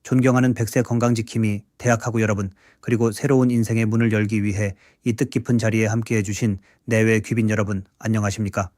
존경하는 100세 건강지킴이 대학하고 여러분, 그리고 새로운 인생의 문을 열기 위해 이 뜻깊은 자리에 함께해 주신 내외 귀빈 여러분, 안녕하십니까?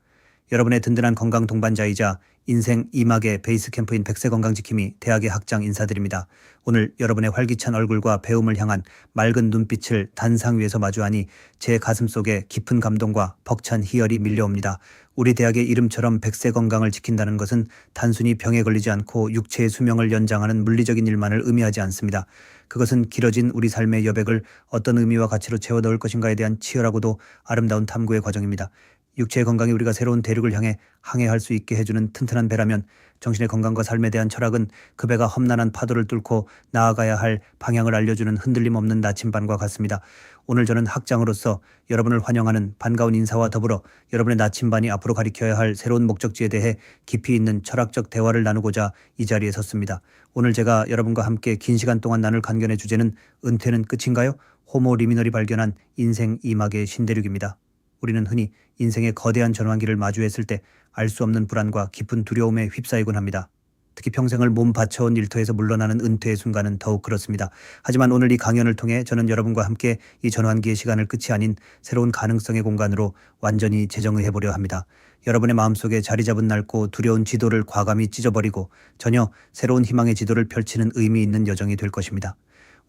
여러분의 든든한 건강 동반자이자 인생 2막의 베이스 캠프인 100세 건강지킴이 대학의 학장 인사드립니다. 오늘 여러분의 활기찬 얼굴과 배움을 향한 맑은 눈빛을 단상 위에서 마주하니 제 가슴 속에 깊은 감동과 벅찬 희열이 밀려옵니다. 우리 대학의 이름처럼 100세 건강을 지킨다는 것은 단순히 병에 걸리지 않고 육체의 수명을 연장하는 물리적인 일만을 의미하지 않습니다. 그것은 길어진 우리 삶의 여백을 어떤 의미와 가치로 채워 넣을 것인가에 대한 치열하고도 아름다운 탐구의 과정입니다. 육체의 건강이 우리가 새로운 대륙을 향해 항해할 수 있게 해주는 튼튼한 배라면 정신의 건강과 삶에 대한 철학은 그 배가 험난한 파도를 뚫고 나아가야 할 방향을 알려주는 흔들림 없는 나침반과 같습니다. 오늘 저는 학장으로서 여러분을 환영하는 반가운 인사와 더불어 여러분의 나침반이 앞으로 가리켜야 할 새로운 목적지에 대해 깊이 있는 철학적 대화를 나누고자 이 자리에 섰습니다. 오늘 제가 여러분과 함께 긴 시간 동안 나눌 간견의 주제는 은퇴는 끝인가요? 호모 리미널이 발견한 인생 2막의 신대륙입니다. 우리는 흔히 인생의 거대한 전환기를 마주했을 때 알 수 없는 불안과 깊은 두려움에 휩싸이곤 합니다. 특히 평생을 몸 바쳐온 일터에서 물러나는 은퇴의 순간은 더욱 그렇습니다. 하지만 오늘 이 강연을 통해 저는 여러분과 함께 이 전환기의 시간을 끝이 아닌 새로운 가능성의 공간으로 완전히 재정의해보려 합니다. 여러분의 마음속에 자리 잡은 낡고 두려운 지도를 과감히 찢어버리고 전혀 새로운 희망의 지도를 펼치는 의미 있는 여정이 될 것입니다.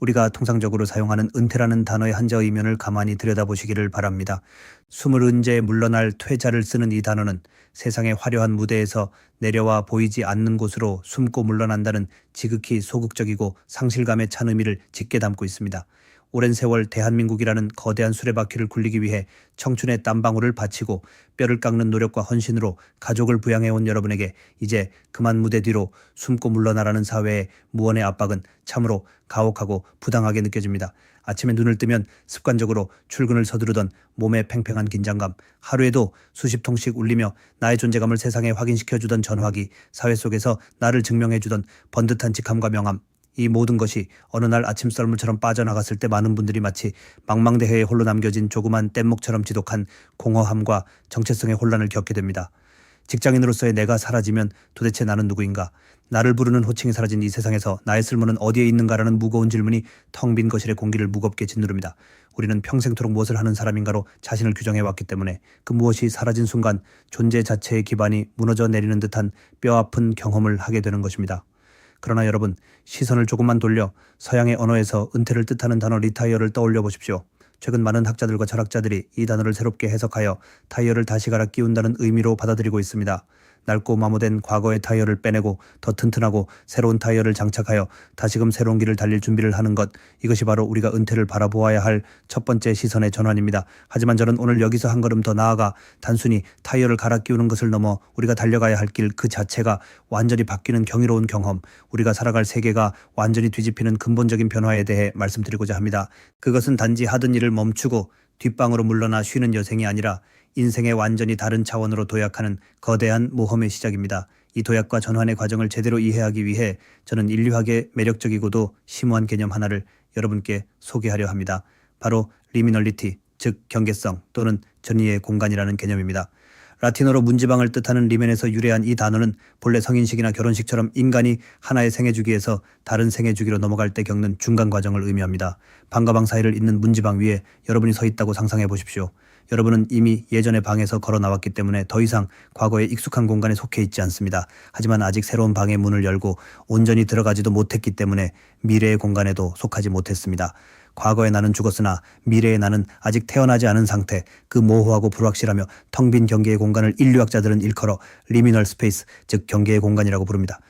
우리가 통상적으로 사용하는 은퇴라는 단어의 한자 의미를 가만히 들여다보시기를 바랍니다. 숨을 은재 물러날 퇴자를 쓰는 이 단어는 세상의 화려한 무대에서 내려와 보이지 않는 곳으로 숨고 물러난다는 지극히 소극적이고 상실감에 찬 의미를 짙게 담고 있습니다. 오랜 세월 대한민국이라는 거대한 수레바퀴를 굴리기 위해 청춘의 땀방울을 바치고 뼈를 깎는 노력과 헌신으로 가족을 부양해온 여러분에게 이제 그만 무대 뒤로 숨고 물러나라는 사회의 무언의 압박은 참으로 가혹하고 부당하게 느껴집니다. 아침에 눈을 뜨면 습관적으로 출근을 서두르던 몸의 팽팽한 긴장감, 하루에도 수십 통씩 울리며 나의 존재감을 세상에 확인시켜주던 전화기, 사회 속에서 나를 증명해주던 번듯한 직함과 명함, 이 모든 것이 어느 날 아침 썰물처럼 빠져나갔을 때 많은 분들이 마치 망망대해에 홀로 남겨진 조그만 뗏목처럼 지독한 공허함과 정체성의 혼란을 겪게 됩니다. 직장인으로서의 내가 사라지면 도대체 나는 누구인가? 나를 부르는 호칭이 사라진 이 세상에서 나의 쓸모는 어디에 있는가라는 무거운 질문이 텅 빈 거실의 공기를 무겁게 짓누릅니다. 우리는 평생토록 무엇을 하는 사람인가로 자신을 규정해왔기 때문에 그 무엇이 사라진 순간 존재 자체의 기반이 무너져 내리는 듯한 뼈아픈 경험을 하게 되는 것입니다. 그러나 여러분, 시선을 조금만 돌려 서양의 언어에서 은퇴를 뜻하는 단어 리타이어를 떠올려 보십시오. 최근 많은 학자들과 철학자들이 이 단어를 새롭게 해석하여 타이어를 다시 갈아 끼운다는 의미로 받아들이고 있습니다. 낡고 마모된 과거의 타이어를 빼내고 더 튼튼하고 새로운 타이어를 장착하여 다시금 새로운 길을 달릴 준비를 하는 것, 이것이 바로 우리가 은퇴를 바라보아야 할 첫 번째 시선의 전환입니다. 하지만 저는 오늘 여기서 한 걸음 더 나아가 단순히 타이어를 갈아 끼우는 것을 넘어 우리가 달려가야 할 길 그 자체가 완전히 바뀌는 경이로운 경험, 우리가 살아갈 세계가 완전히 뒤집히는 근본적인 변화에 대해 말씀드리고자 합니다. 그것은 단지 하던 일을 멈추고 뒷방으로 물러나 쉬는 여생이 아니라 인생의 완전히 다른 차원으로 도약하는 거대한 모험의 시작입니다. 이 도약과 전환의 과정을 제대로 이해하기 위해 저는 인류학의 매력적이고도 심오한 개념 하나를 여러분께 소개하려 합니다. 바로 리미널리티, 즉 경계성 또는 전이의 공간이라는 개념입니다. 라틴어로 문지방을 뜻하는 리멘에서 유래한 이 단어는 본래 성인식이나 결혼식처럼 인간이 하나의 생애주기에서 다른 생애주기로 넘어갈 때 겪는 중간 과정을 의미합니다. 방과 방 사이를 잇는 문지방 위에 여러분이 서 있다고 상상해 보십시오. 여러분은 이미 예전의 방에서 걸어 나왔기 때문에 더 이상 과거의 익숙한 공간에 속해 있지 않습니다. 하지만 아직 새로운 방의 문을 열고 온전히 들어가지도 못했기 때문에 미래의 공간에도 속하지 못했습니다. 과거의 나는 죽었으나 미래의 나는 아직 태어나지 않은 상태, 그 모호하고 불확실하며 텅 빈 경계의 공간을 인류학자들은 일컬어 리미널 스페이스, 즉 경계의 공간이라고 부릅니다.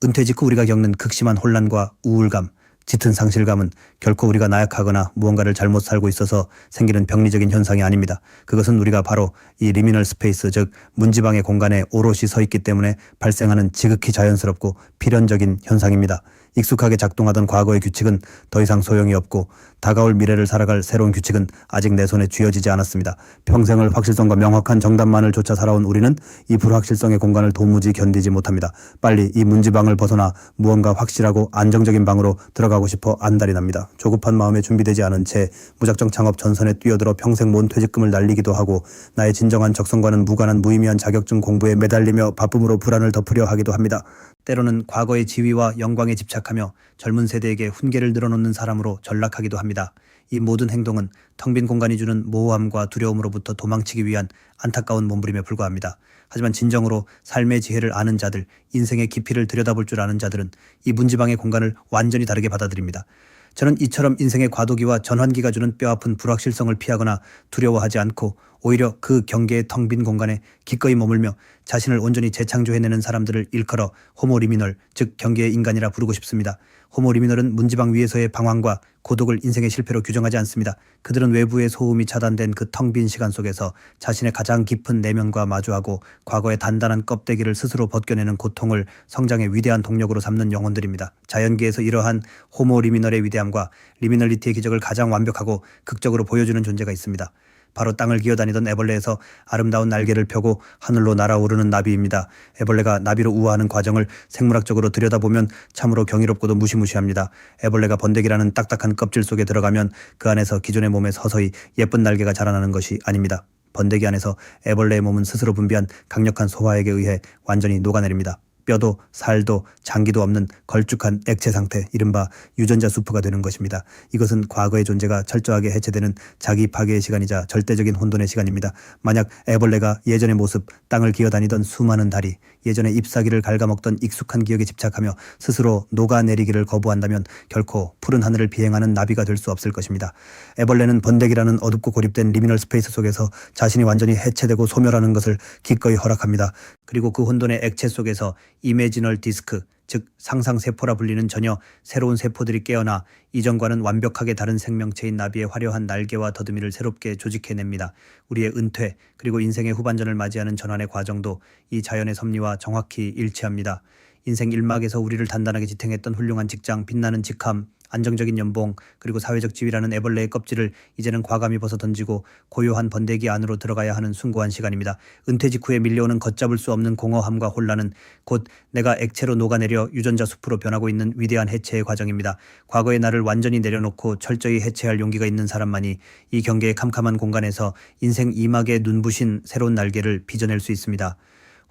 은퇴 직후 우리가 겪는 극심한 혼란과 우울감, 짙은 상실감은 결코 우리가 나약하거나 무언가를 잘못 살고 있어서 생기는 병리적인 현상이 아닙니다. 그것은 우리가 바로 이 리미널 스페이스, 즉 문지방의 공간에 오롯이 서 있기 때문에 발생하는 지극히 자연스럽고 필연적인 현상입니다. 익숙하게 작동하던 과거의 규칙은 더 이상 소용이 없고 다가올 미래를 살아갈 새로운 규칙은 아직 내 손에 쥐어지지 않았습니다. 평생을 확실성과 명확한 정답만을 쫓아 살아온 우리는 이 불확실성의 공간을 도무지 견디지 못합니다. 빨리 이 문지방을 벗어나 무언가 확실하고 안정적인 방으로 들어가고 싶어 안달이 납니다. 조급한 마음에 준비되지 않은 채 무작정 창업 전선에 뛰어들어 평생 모은 퇴직금을 날리기도 하고 나의 진정한 적성과는 무관한 무의미한 자격증 공부에 매달리며 바쁨으로 불안을 덮으려 하기도 합니다. 때로는 과거의 지위와 영광에 집착해 집착하며 젊은 세대에게 훈계를 늘어놓는 사람으로 전락하기도 합니다. 이 모든 행동은 텅 빈 공간이 주는 모호함과 두려움으로부터 도망치기 위한 안타까운 몸부림에 불과합니다. 하지만 진정으로 삶의 지혜를 아는 자들, 인생의 깊이를 들여다볼 줄 아는 자들은 이 문지방의 공간을 완전히 다르게 받아들입니다. 저는 이처럼 인생의 과도기와 전환기가 주는 뼈아픈 불확실성을 피하거나 두려워하지 않고 오히려 그 경계의 텅 빈 공간에 기꺼이 머물며 자신을 온전히 재창조해내는 사람들을 일컬어 호모리미널, 즉 경계의 인간이라 부르고 싶습니다. 호모리미널은 문지방 위에서의 방황과 고독을 인생의 실패로 규정하지 않습니다. 그들은 외부의 소음이 차단된 그 텅 빈 시간 속에서 자신의 가장 깊은 내면과 마주하고 과거의 단단한 껍데기를 스스로 벗겨내는 고통을 성장의 위대한 동력으로 삼는 영혼들입니다. 자연계에서 이러한 호모리미널의 위대함과 리미널리티의 기적을 가장 완벽하고 극적으로 보여주는 존재가 있습니다. 바로 땅을 기어다니던 애벌레에서 아름다운 날개를 펴고 하늘로 날아오르는 나비입니다. 애벌레가 나비로 우아하는 과정을 생물학적으로 들여다보면 참으로 경이롭고도 무시무시합니다. 애벌레가 번데기라는 딱딱한 껍질 속에 들어가면 그 안에서 기존의 몸에 서서히 예쁜 날개가 자라나는 것이 아닙니다. 번데기 안에서 애벌레의 몸은 스스로 분비한 강력한 소화액에 의해 완전히 녹아내립니다. 뼈도 살도 장기도 없는 걸쭉한 액체 상태, 이른바 유전자 수프가 되는 것입니다. 이것은 과거의 존재가 철저하게 해체되는 자기 파괴의 시간이자 절대적인 혼돈의 시간입니다. 만약 애벌레가 예전의 모습, 땅을 기어다니던 수많은 다리, 예전의 잎사귀를 갉아먹던 익숙한 기억에 집착하며 스스로 녹아내리기를 거부한다면 결코 푸른 하늘을 비행하는 나비가 될 수 없을 것입니다. 애벌레는 번데기라는 어둡고 고립된 리미널 스페이스 속에서 자신이 완전히 해체되고 소멸하는 것을 기꺼이 허락합니다. 그리고 그 혼돈의 액체 속에서 이매지널 디스크, 즉 상상세포라 불리는 전혀 새로운 세포들이 깨어나 이전과는 완벽하게 다른 생명체인 나비의 화려한 날개와 더듬이를 새롭게 조직해냅니다. 우리의 은퇴 그리고 인생의 후반전을 맞이하는 전환의 과정도 이 자연의 섭리와 정확히 일치합니다. 인생 일막에서 우리를 단단하게 지탱했던 훌륭한 직장, 빛나는 직함, 안정적인 연봉, 그리고 사회적 지위라는 애벌레의 껍질을 이제는 과감히 벗어 던지고 고요한 번데기 안으로 들어가야 하는 숭고한 시간입니다. 은퇴 직후에 밀려오는 걷잡을 수 없는 공허함과 혼란은 곧 내가 액체로 녹아내려 유전자 숲으로 변하고 있는 위대한 해체의 과정입니다. 과거의 나를 완전히 내려놓고 철저히 해체할 용기가 있는 사람만이 이 경계의 캄캄한 공간에서 인생 이막에 눈부신 새로운 날개를 빚어낼 수 있습니다.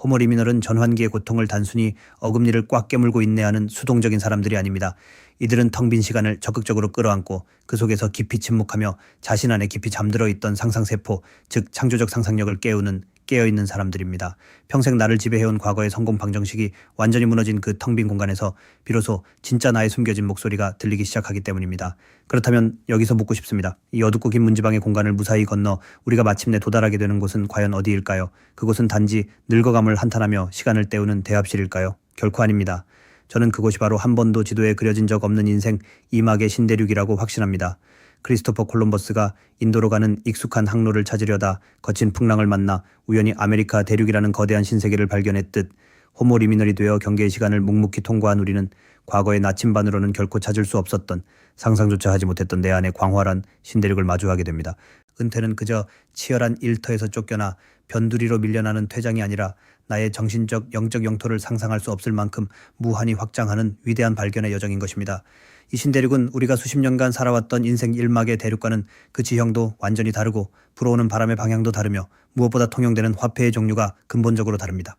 호모리미널은 전환기의 고통을 단순히 어금니를 꽉 깨물고 인내하는 수동적인 사람들이 아닙니다. 이들은 텅 빈 시간을 적극적으로 끌어안고 그 속에서 깊이 침묵하며 자신 안에 깊이 잠들어 있던 상상세포, 즉 창조적 상상력을 깨우는 깨어있는 사람들입니다. 평생 나를 지배해온 과거의 성공 방정식이 완전히 무너진 그 텅 빈 공간에서 비로소 진짜 나의 숨겨진 목소리가 들리기 시작하기 때문입니다. 그렇다면 여기서 묻고 싶습니다. 이 어둡고 긴 문지방의 공간을 무사히 건너 우리가 마침내 도달하게 되는 곳은 과연 어디일까요? 그곳은 단지 늙어감을 한탄하며 시간을 때우는 대합실일까요? 결코 아닙니다. 저는 그곳이 바로 한 번도 지도에 그려진 적 없는 인생 이막의 신대륙이라고 확신합니다. 크리스토퍼 콜럼버스가 인도로 가는 익숙한 항로를 찾으려다 거친 풍랑을 만나 우연히 아메리카 대륙이라는 거대한 신세계를 발견했듯 호모리미널이 되어 경계의 시간을 묵묵히 통과한 우리는 과거의 나침반으로는 결코 찾을 수 없었던, 상상조차 하지 못했던 내 안의 광활한 신대륙을 마주하게 됩니다. 은퇴는 그저 치열한 일터에서 쫓겨나 변두리로 밀려나는 퇴장이 아니라 나의 정신적 영적 영토를 상상할 수 없을 만큼 무한히 확장하는 위대한 발견의 여정인 것입니다. 이 신대륙은 우리가 수십 년간 살아왔던 인생 일막의 대륙과는 그 지형도 완전히 다르고 불어오는 바람의 방향도 다르며 무엇보다 통용되는 화폐의 종류가 근본적으로 다릅니다.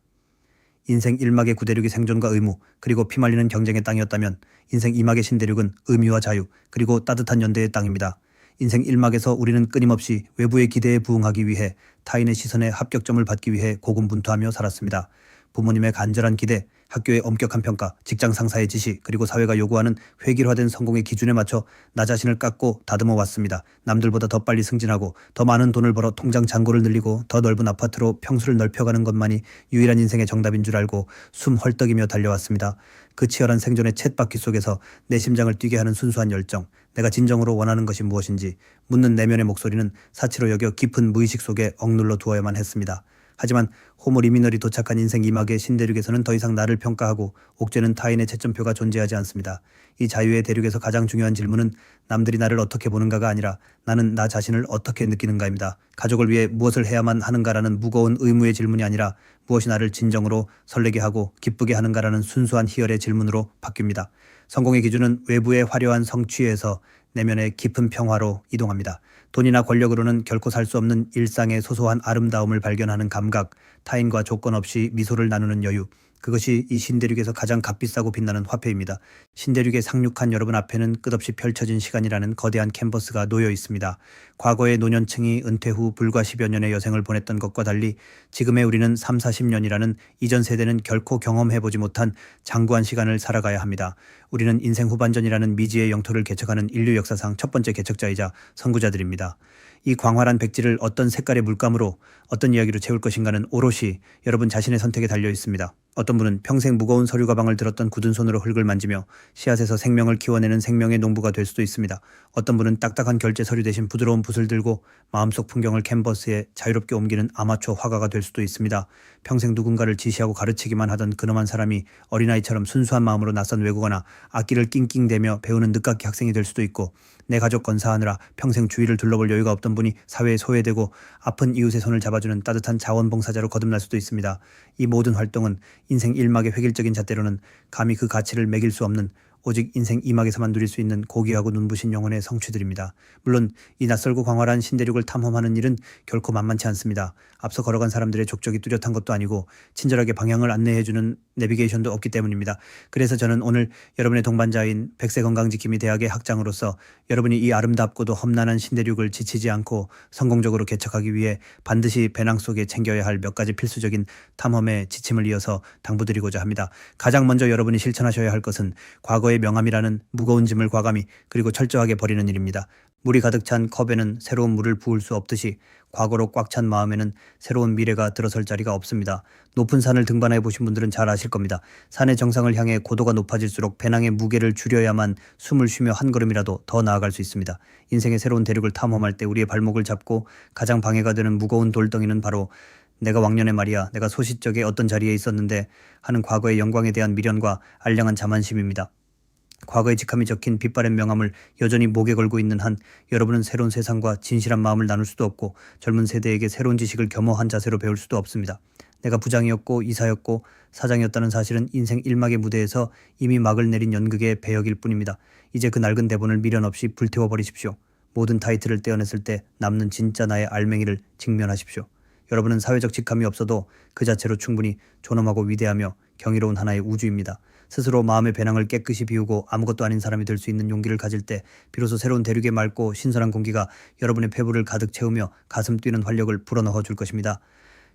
인생 일막의 구대륙이 생존과 의무 그리고 피말리는 경쟁의 땅이었다면 인생 이막의 신대륙은 의미와 자유 그리고 따뜻한 연대의 땅입니다. 인생 일막에서 우리는 끊임없이 외부의 기대에 부응하기 위해 타인의 시선에 합격점을 받기 위해 고군분투하며 살았습니다. 부모님의 간절한 기대, 학교의 엄격한 평가, 직장 상사의 지시, 그리고 사회가 요구하는 획일화된 성공의 기준에 맞춰 나 자신을 깎고 다듬어 왔습니다. 남들보다 더 빨리 승진하고 더 많은 돈을 벌어 통장 잔고를 늘리고 더 넓은 아파트로 평수를 넓혀가는 것만이 유일한 인생의 정답인 줄 알고 숨 헐떡이며 달려왔습니다. 그 치열한 생존의 쳇바퀴 속에서 내 심장을 뛰게 하는 순수한 열정, 내가 진정으로 원하는 것이 무엇인지 묻는 내면의 목소리는 사치로 여겨 깊은 무의식 속에 억눌러 두어야만 했습니다. 하지만 호모리미널이 도착한 인생 이막의 신대륙에서는 더 이상 나를 평가하고 옥죄는 타인의 채점표가 존재하지 않습니다. 이 자유의 대륙에서 가장 중요한 질문은 남들이 나를 어떻게 보는가가 아니라 나는 나 자신을 어떻게 느끼는가입니다. 가족을 위해 무엇을 해야만 하는가라는 무거운 의무의 질문이 아니라 무엇이 나를 진정으로 설레게 하고 기쁘게 하는가라는 순수한 희열의 질문으로 바뀝니다. 성공의 기준은 외부의 화려한 성취에서 내면의 깊은 평화로 이동합니다. 돈이나 권력으로는 결코 살 수 없는 일상의 소소한 아름다움을 발견하는 감각, 타인과 조건 없이 미소를 나누는 여유, 그것이 이 신대륙에서 가장 값비싸고 빛나는 화폐입니다. 신대륙의 상륙한 여러분 앞에는 끝없이 펼쳐진 시간이라는 거대한 캔버스가 놓여 있습니다. 과거의 노년층이 은퇴 후 불과 10여 년의 여생을 보냈던 것과 달리 지금의 우리는 3, 40년이라는 이전 세대는 결코 경험해보지 못한 장구한 시간을 살아가야 합니다. 우리는 인생 후반전이라는 미지의 영토를 개척하는 인류 역사상 첫 번째 개척자이자 선구자들입니다. 이 광활한 백지를 어떤 색깔의 물감으로 어떤 이야기로 채울 것인가는 오롯이 여러분 자신의 선택에 달려 있습니다. 어떤 분은 평생 무거운 서류 가방을 들었던 굳은 손으로 흙을 만지며 씨앗에서 생명을 키워내는 생명의 농부가 될 수도 있습니다. 어떤 분은 딱딱한 결제 서류 대신 부드러운 붓을 들고 마음속 풍경을 캔버스에 자유롭게 옮기는 아마추어 화가가 될 수도 있습니다. 평생 누군가를 지시하고 가르치기만 하던 근엄한 사람이 어린아이처럼 순수한 마음으로 낯선 외국어나 악기를 낑낑대며 배우는 늦깎이 학생이 될 수도 있고, 내 가족 건사하느라 평생 주위를 둘러볼 여유가 없던 분이 사회에 소외되고 아픈 이웃의 손을 잡아주는 따뜻한 자원봉사자로 거듭날 수도 있습니다. 이 모든 활동은 인생 1막의 획일적인 잣대로는 감히 그 가치를 매길 수 없는, 오직 인생 2막에서만 누릴 수 있는 고귀하고 눈부신 영혼의 성취들입니다. 물론 이 낯설고 광활한 신대륙을 탐험하는 일은 결코 만만치 않습니다. 앞서 걸어간 사람들의 족적이 뚜렷한 것도 아니고 친절하게 방향을 안내해주는 내비게이션도 없기 때문입니다. 그래서 저는 오늘 여러분의 동반자인 백세건강지킴이 대학의 학장으로서 여러분이 이 아름답고도 험난한 신대륙을 지치지 않고 성공적으로 개척하기 위해 반드시 배낭 속에 챙겨야 할 몇 가지 필수적인 탐험의 지침을 이어서 당부드리고자 합니다. 가장 먼저 여러분이 실천하셔야 할 것은 과거의 명함이라는 무거운 짐을 과감히 그리고 철저하게 버리는 일입니다. 물이 가득 찬 컵에는 새로운 물을 부을 수 없듯이 과거로 꽉 찬 마음에는 새로운 미래가 들어설 자리가 없습니다. 높은 산을 등반해 보신 분들은 잘 아실 겁니다. 산의 정상을 향해 고도가 높아질수록 배낭의 무게를 줄여야만 숨을 쉬며 한 걸음이라도 더 나아갈 수 있습니다. 인생의 새로운 대륙을 탐험할 때 우리의 발목을 잡고 가장 방해가 되는 무거운 돌덩이는 바로 내가 왕년에 말이야, 내가 소시적에 어떤 자리에 있었는데 하는 과거의 영광에 대한 미련과 알량한 자만심입니다. 과거의 직함이 적힌 빛바랜 명함을 여전히 목에 걸고 있는 한 여러분은 새로운 세상과 진실한 마음을 나눌 수도 없고 젊은 세대에게 새로운 지식을 겸허한 자세로 배울 수도 없습니다. 내가 부장이었고 이사였고 사장이었다는 사실은 인생 1막의 무대에서 이미 막을 내린 연극의 배역일 뿐입니다. 이제 그 낡은 대본을 미련 없이 불태워버리십시오. 모든 타이틀을 떼어냈을 때 남는 진짜 나의 알맹이를 직면하십시오. 여러분은 사회적 직함이 없어도 그 자체로 충분히 존엄하고 위대하며 경이로운 하나의 우주입니다. 스스로 마음의 배낭을 깨끗이 비우고 아무것도 아닌 사람이 될 수 있는 용기를 가질 때 비로소 새로운 대륙의 맑고 신선한 공기가 여러분의 폐부를 가득 채우며 가슴 뛰는 활력을 불어넣어 줄 것입니다.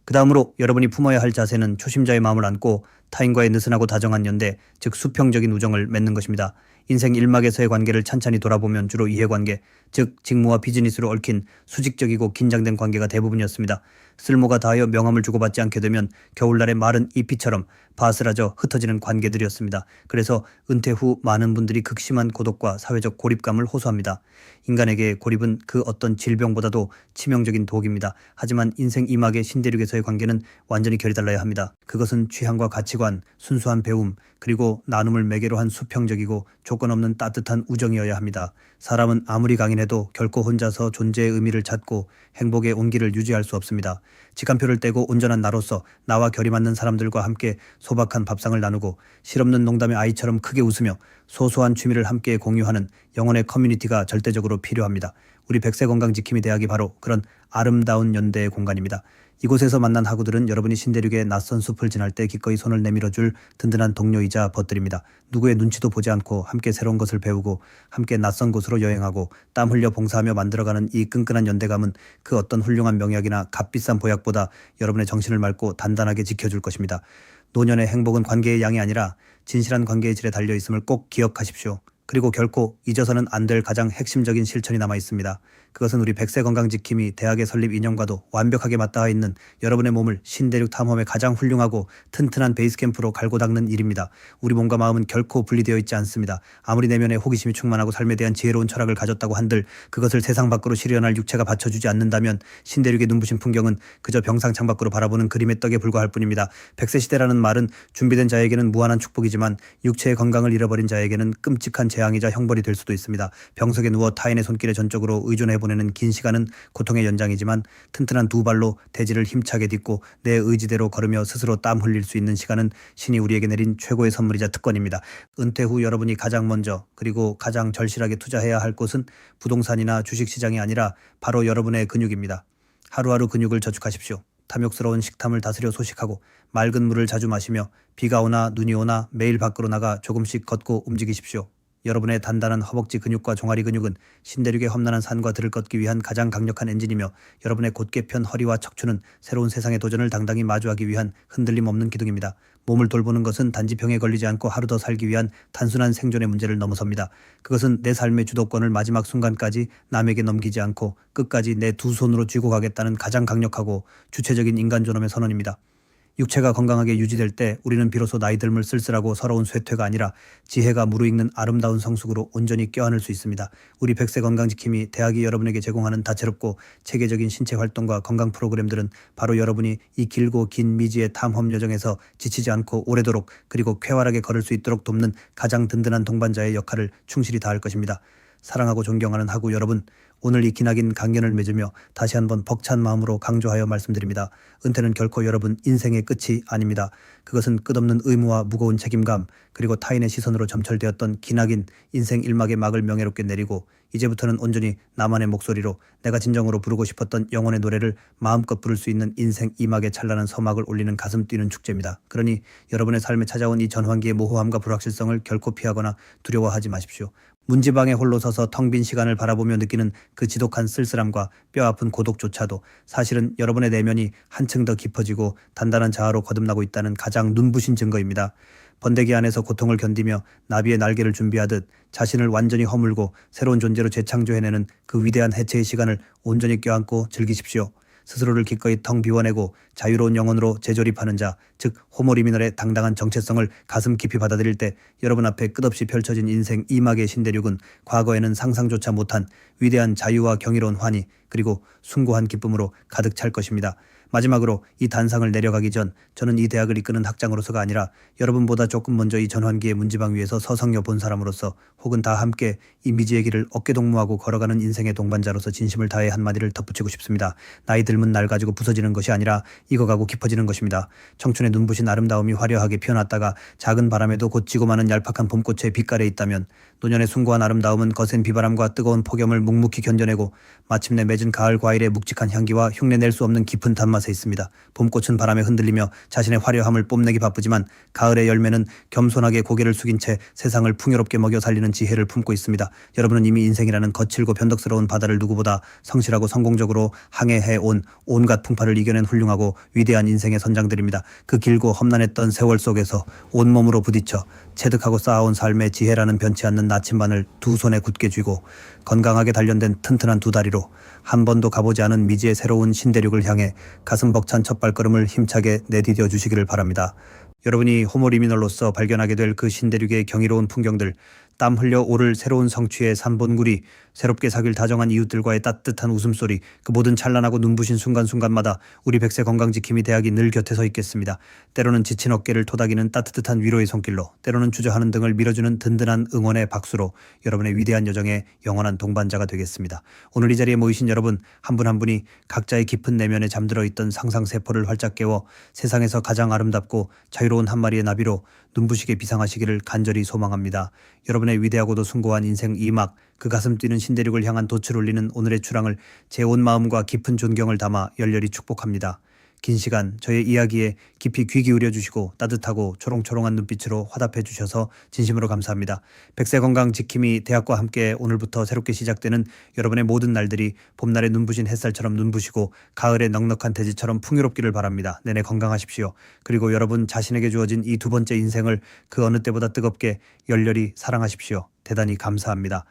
그 다음으로 여러분이 품어야 할 자세는 초심자의 마음을 안고 타인과의 느슨하고 다정한 연대, 즉 수평적인 우정을 맺는 것입니다. 인생 1막에서의 관계를 찬찬히 돌아보면 주로 이해관계, 즉 직무와 비즈니스로 얽힌 수직적이고 긴장된 관계가 대부분이었습니다. 쓸모가 다하여 명함을 주고받지 않게 되면 겨울날의 마른 잎이처럼 바스라져 흩어지는 관계들이었습니다. 그래서 은퇴 후 많은 분들이 극심한 고독과 사회적 고립감을 호소합니다. 인간에게 고립은 그 어떤 질병보다도 치명적인 독입니다. 하지만 인생 2막의 신대륙에서의 관계는 완전히 결이 달라야 합니다. 그것은 취향과 가치관, 순수한 배움, 그리고 나눔을 매개로 한 수평적이고 조건 없는 따뜻한 우정이어야 합니다. 사람은 아무리 강인해도 결코 혼자서 존재의 의미를 찾고 행복의 온기를 유지할 수 없습니다. 직감표를 떼고 온전한 나로서 나와 결이 맞는 사람들과 함께 소박한 밥상을 나누고 실없는 농담의 아이처럼 크게 웃으며 소소한 취미를 함께 공유하는 영혼의 커뮤니티가 절대적으로 필요합니다. 우리 백세건강지킴이 대학이 바로 그런 아름다운 연대의 공간입니다. 이곳에서 만난 학우들은 여러분이 신대륙의 낯선 숲을 지날 때 기꺼이 손을 내밀어줄 든든한 동료이자 벗들입니다. 누구의 눈치도 보지 않고 함께 새로운 것을 배우고 함께 낯선 곳으로 여행하고 땀 흘려 봉사하며 만들어가는 이 끈끈한 연대감은 그 어떤 훌륭한 명약이나 값비싼 보약보다 여러분의 정신을 맑고 단단하게 지켜줄 것입니다. 노년의 행복은 관계의 양이 아니라 진실한 관계의 질에 달려있음을 꼭 기억하십시오. 그리고 결코 잊어서는 안 될 가장 핵심적인 실천이 남아 있습니다. 그것은 우리 백세건강지킴이 대학의 설립 이념과도 완벽하게 맞닿아 있는 여러분의 몸을 신대륙 탐험의 가장 훌륭하고 튼튼한 베이스캠프로 갈고 닦는 일입니다. 우리 몸과 마음은 결코 분리되어 있지 않습니다. 아무리 내면에 호기심이 충만하고 삶에 대한 지혜로운 철학을 가졌다고 한들 그것을 세상 밖으로 실현할 육체가 받쳐주지 않는다면 신대륙의 눈부신 풍경은 그저 병상 창밖으로 바라보는 그림의 떡에 불과할 뿐입니다. 백세시대라는 말은 준비된 자에게는 무한한 축복이지만 육체의 건강을 잃어버린 자에게는 끔찍한 재앙이자 형벌이 될 수도 있습니다. 병석에 누워 타인의 손길에 전적으로 의존해 보내는 긴 시간은 고통의 연장이지만 튼튼한 두 발로 대지를 힘차게 딛고 내 의지대로 걸으며 스스로 땀 흘릴 수 있는 시간은 신이 우리에게 내린 최고의 선물이자 특권입니다. 은퇴 후 여러분이 가장 먼저 그리고 가장 절실하게 투자해야 할 곳은 부동산이나 주식시장이 아니라 바로 여러분의 근육입니다. 하루하루 근육을 저축하십시오. 탐욕스러운 식탐을 다스려 소식하고 맑은 물을 자주 마시며 비가 오나 눈이 오나 매일 밖으로 나가 조금씩 걷고 움직이십시오. 여러분의 단단한 허벅지 근육과 종아리 근육은 신대륙의 험난한 산과 들을 걷기 위한 가장 강력한 엔진이며 여러분의 곧게 편 허리와 척추는 새로운 세상의 도전을 당당히 마주하기 위한 흔들림 없는 기둥입니다. 몸을 돌보는 것은 단지 병에 걸리지 않고 하루 더 살기 위한 단순한 생존의 문제를 넘어섭니다. 그것은 내 삶의 주도권을 마지막 순간까지 남에게 넘기지 않고 끝까지 내 두 손으로 쥐고 가겠다는 가장 강력하고 주체적인 인간 존엄의 선언입니다. 육체가 건강하게 유지될 때 우리는 비로소 나이 듦을 쓸쓸하고 서러운 쇠퇴가 아니라 지혜가 무르익는 아름다운 성숙으로 온전히 껴안을 수 있습니다. 우리 100세 건강지킴이 대학이 여러분에게 제공하는 다채롭고 체계적인 신체 활동과 건강 프로그램들은 바로 여러분이 이 길고 긴 미지의 탐험 여정에서 지치지 않고 오래도록 그리고 쾌활하게 걸을 수 있도록 돕는 가장 든든한 동반자의 역할을 충실히 다할 것입니다. 사랑하고 존경하는 하구 여러분, 오늘 이 기나긴 강연을 맺으며 다시 한번 벅찬 마음으로 강조하여 말씀드립니다. 은퇴는 결코 여러분 인생의 끝이 아닙니다. 그것은 끝없는 의무와 무거운 책임감 그리고 타인의 시선으로 점철되었던 기나긴 인생 일막의 막을 명예롭게 내리고 이제부터는 온전히 나만의 목소리로 내가 진정으로 부르고 싶었던 영혼의 노래를 마음껏 부를 수 있는 인생 2막의 찬란한 서막을 올리는 가슴 뛰는 축제입니다. 그러니 여러분의 삶에 찾아온 이 전환기의 모호함과 불확실성을 결코 피하거나 두려워하지 마십시오. 문지방에 홀로 서서 텅 빈 시간을 바라보며 느끼는 그 지독한 쓸쓸함과 뼈아픈 고독조차도 사실은 여러분의 내면이 한층 더 깊어지고 단단한 자아로 거듭나고 있다는 가장 눈부신 증거입니다. 번데기 안에서 고통을 견디며 나비의 날개를 준비하듯 자신을 완전히 허물고 새로운 존재로 재창조해내는 그 위대한 해체의 시간을 온전히 껴안고 즐기십시오. 스스로를 기꺼이 텅 비워내고 자유로운 영혼으로 재조립하는 자, 즉 호모리미널의 당당한 정체성을 가슴 깊이 받아들일 때 여러분 앞에 끝없이 펼쳐진 인생 2막의 신대륙은 과거에는 상상조차 못한 위대한 자유와 경이로운 환희 그리고 숭고한 기쁨으로 가득 찰 것입니다. 마지막으로 이 단상을 내려가기 전 저는 이 대학을 이끄는 학장으로서가 아니라 여러분보다 조금 먼저 이 전환기의 문지방 위에서 서성여 본 사람으로서 혹은 다 함께 이 미지의 길을 어깨동무하고 걸어가는 인생의 동반자로서 진심을 다해 한마디를 덧붙이고 싶습니다. 나이 들면 날 가지고 부서지는 것이 아니라 익어가고 깊어지는 것입니다. 청춘의 눈부신 아름다움이 화려하게 피어났다가 작은 바람에도 곧 지고 마는 얄팍한 봄꽃의 빛깔에 있다면 노년의 숭고한 아름다움은 거센 비바람과 뜨거운 폭염을 묵묵히 견뎌내고 마침내 맺은 가을 과일의 묵직한 향기와 흉내낼 수 없는 깊은 단맛에 있습니다. 봄꽃은 바람에 흔들리며 자신의 화려함을 뽐내기 바쁘지만 가을의 열매는 겸손하게 고개를 숙인 채 세상을 풍요롭게 먹여 살리는 지혜를 품고 있습니다. 여러분은 이미 인생이라는 거칠고 변덕스러운 바다를 누구보다 성실하고 성공적으로 항해해온 온갖 풍파를 이겨낸 훌륭하고 위대한 인생의 선장들입니다. 그 길고 험난했던 세월 속에서 온몸으로 부딪혀 체득하고 쌓아온 삶의 지혜라는 변치 않는 나침반을 두 손에 굳게 쥐고 건강하게 단련된 튼튼한 두 다리로 한 번도 가보지 않은 미지의 새로운 신대륙을 향해 가슴 벅찬 첫 발걸음을 힘차게 내디뎌 주시기를 바랍니다. 여러분이 호모리미널로서 발견하게 될 그 신대륙의 경이로운 풍경들, 땀 흘려 오를 새로운 성취의 산본구리, 새롭게 사귈 다정한 이웃들과의 따뜻한 웃음소리, 그 모든 찬란하고 눈부신 순간순간마다 우리 100세 건강지킴이 대학이 늘 곁에 서 있겠습니다. 때로는 지친 어깨를 토닥이는 따뜻한 위로의 손길로, 때로는 주저하는 등을 밀어주는 든든한 응원의 박수로 여러분의 위대한 여정에 영원한 동반자가 되겠습니다. 오늘 이 자리에 모이신 여러분 한 분 한 분이 각자의 깊은 내면에 잠들어 있던 상상세포를 활짝 깨워 세상에서 가장 아름답고 자유로운 한 마리의 나비로 눈부시게 비상하시기를 간절히 소망합니다. 여러분의 위대하고도 숭고한 인생 2막, 그 가슴 뛰는 신대륙을 향한 돛을 올리는 오늘의 출항을 제 온 마음과 깊은 존경을 담아 열렬히 축복합니다. 긴 시간 저의 이야기에 깊이 귀 기울여 주시고 따뜻하고 초롱초롱한 눈빛으로 화답해 주셔서 진심으로 감사합니다. 100세 건강 지킴이 대학과 함께 오늘부터 새롭게 시작되는 여러분의 모든 날들이 봄날의 눈부신 햇살처럼 눈부시고 가을의 넉넉한 대지처럼 풍요롭기를 바랍니다. 내내 건강하십시오. 그리고 여러분 자신에게 주어진 이 두 번째 인생을 그 어느 때보다 뜨겁게 열렬히 사랑하십시오. 대단히 감사합니다.